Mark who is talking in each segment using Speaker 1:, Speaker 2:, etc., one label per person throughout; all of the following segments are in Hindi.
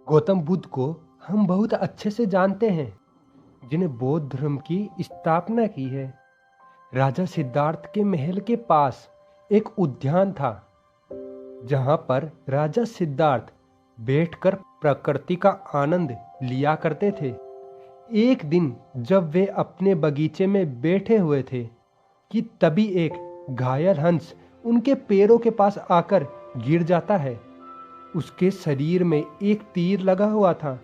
Speaker 1: गौतम बुद्ध को हम बहुत अच्छे से जानते हैं, जिन्हें बौद्ध धर्म की स्थापना की है। राजा सिद्धार्थ के महल के पास एक उद्यान था, जहां पर राजा सिद्धार्थ बैठकर प्रकृति का आनंद लिया करते थे। एक दिन जब वे अपने बगीचे में बैठे हुए थे कि तभी एक घायल हंस उनके पैरों के पास आकर गिर जाता है। उसके शरीर में एक तीर लगा हुआ था।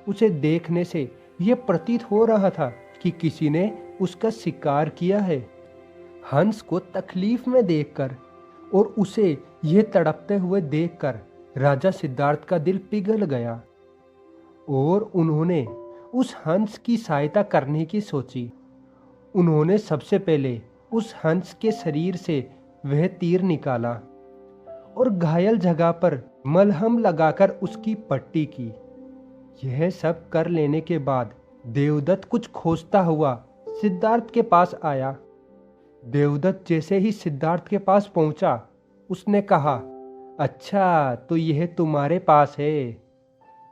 Speaker 1: उसे देखने से यह प्रतीत हो रहा था कि किसी ने उसका शिकार किया है। हंस को तकलीफ में देखकर और उसे यह तड़पते हुए देखकर राजा सिद्धार्थ का दिल पिघल गया और उन्होंने उस हंस की सहायता करने की सोची। उन्होंने सबसे पहले उस हंस के शरीर से वह तीर निकाला और घायल जगह पर मलहम लगाकर उसकी पट्टी की। यह सब कर लेने के बाद देवदत्त कुछ खोजता हुआ सिद्धार्थ के पास आया। देवदत्त जैसे ही सिद्धार्थ के पास पहुंचा, उसने कहा, अच्छा तो यह तुम्हारे पास है,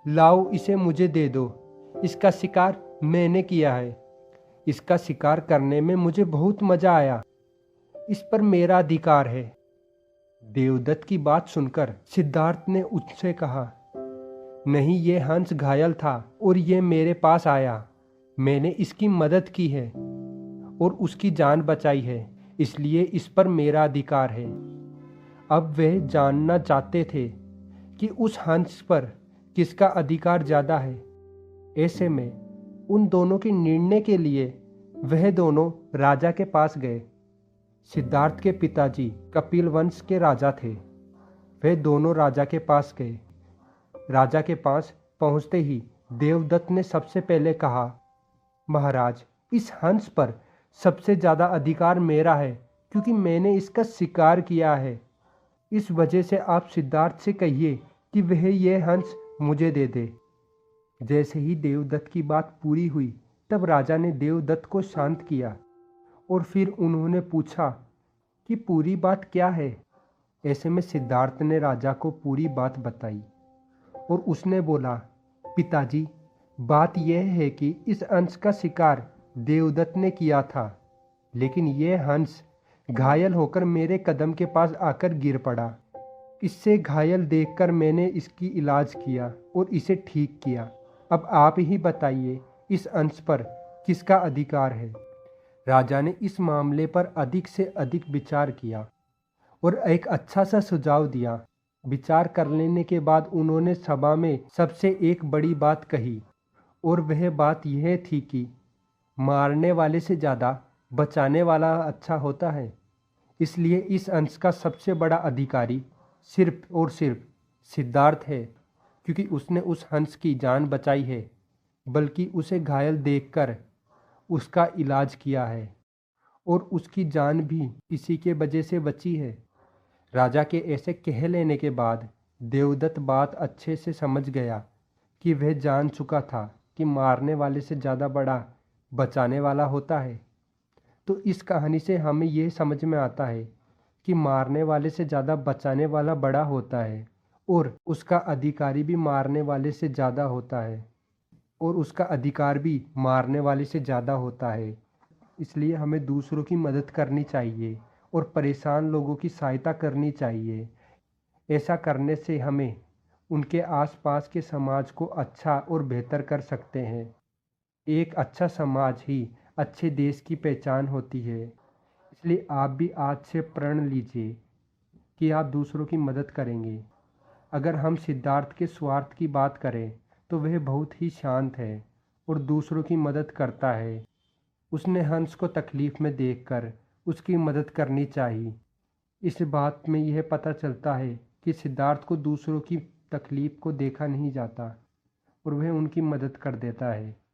Speaker 1: लाओ इसे मुझे दे दो। इसका शिकार मैंने किया है। इसका शिकार करने में मुझे बहुत मजा आया। इस पर मेरा अधिकार है। देवदत्त की बात सुनकर सिद्धार्थ ने उससे कहा, नहीं, ये हंस घायल था और ये मेरे पास आया। मैंने इसकी मदद की है और उसकी जान बचाई है, इसलिए इस पर मेरा अधिकार है। अब वे जानना चाहते थे कि उस हंस पर किसका अधिकार ज़्यादा है। ऐसे में उन दोनों के निर्णय के लिए वह दोनों राजा के पास गए। सिद्धार्थ के पिताजी कपिल वंश के राजा थे। वे दोनों राजा के पास गए। राजा के पास पहुंचते ही देवदत्त ने सबसे पहले कहा, महाराज, इस हंस पर सबसे ज़्यादा अधिकार मेरा है, क्योंकि मैंने इसका शिकार किया है। इस वजह से आप सिद्धार्थ से कहिए कि वह यह हंस मुझे दे दे। जैसे ही देवदत्त की बात पूरी हुई, तब राजा ने देवदत्त को शांत किया और फिर उन्होंने पूछा कि पूरी बात क्या है। ऐसे में सिद्धार्थ ने राजा को पूरी बात बताई और उसने बोला, पिताजी, बात यह है कि इस हंस का शिकार देवदत्त ने किया था, लेकिन यह हंस घायल होकर मेरे कदम के पास आकर गिर पड़ा। इससे घायल देखकर मैंने इसकी इलाज किया और इसे ठीक किया। अब आप ही बताइए, इस अंश पर किसका अधिकार है। राजा ने इस मामले पर अधिक से अधिक विचार किया और एक अच्छा सा सुझाव दिया। विचार कर लेने के बाद उन्होंने सभा में सबसे एक बड़ी बात कही, और वह बात यह थी कि मारने वाले से ज़्यादा बचाने वाला अच्छा होता है। इसलिए इस अंश का सबसे बड़ा अधिकारी सिर्फ और सिर्फ सिद्धार्थ है, क्योंकि उसने उस हंस की जान बचाई है, बल्कि उसे घायल देखकर उसका इलाज किया है और उसकी जान भी इसी के वजह से बची है। राजा के ऐसे कह लेने के बाद देवदत्त बात अच्छे से समझ गया कि वह जान चुका था कि मारने वाले से ज़्यादा बड़ा बचाने वाला होता है। तो इस कहानी से हमें यह समझ में आता है कि मारने वाले से ज़्यादा बचाने वाला बड़ा होता है, और उसका अधिकारी भी मारने वाले से ज़्यादा होता है, और उसका अधिकार भी मारने वाले से ज़्यादा होता है। इसलिए हमें दूसरों की मदद करनी चाहिए और परेशान लोगों की सहायता करनी चाहिए। ऐसा करने से हमें उनके आसपास के समाज को अच्छा और बेहतर कर सकते हैं। एक अच्छा समाज ही अच्छे देश की पहचान होती है। इसलिए आप भी आज से प्रण लीजिए कि आप दूसरों की मदद करेंगे। अगर हम सिद्धार्थ के स्वार्थ की बात करें तो वह बहुत ही शांत है और दूसरों की मदद करता है। उसने हंस को तकलीफ़ में देखकर उसकी मदद करनी चाहिए। इस बात में यह पता चलता है कि सिद्धार्थ को दूसरों की तकलीफ़ को देखा नहीं जाता और वह उनकी मदद कर देता है।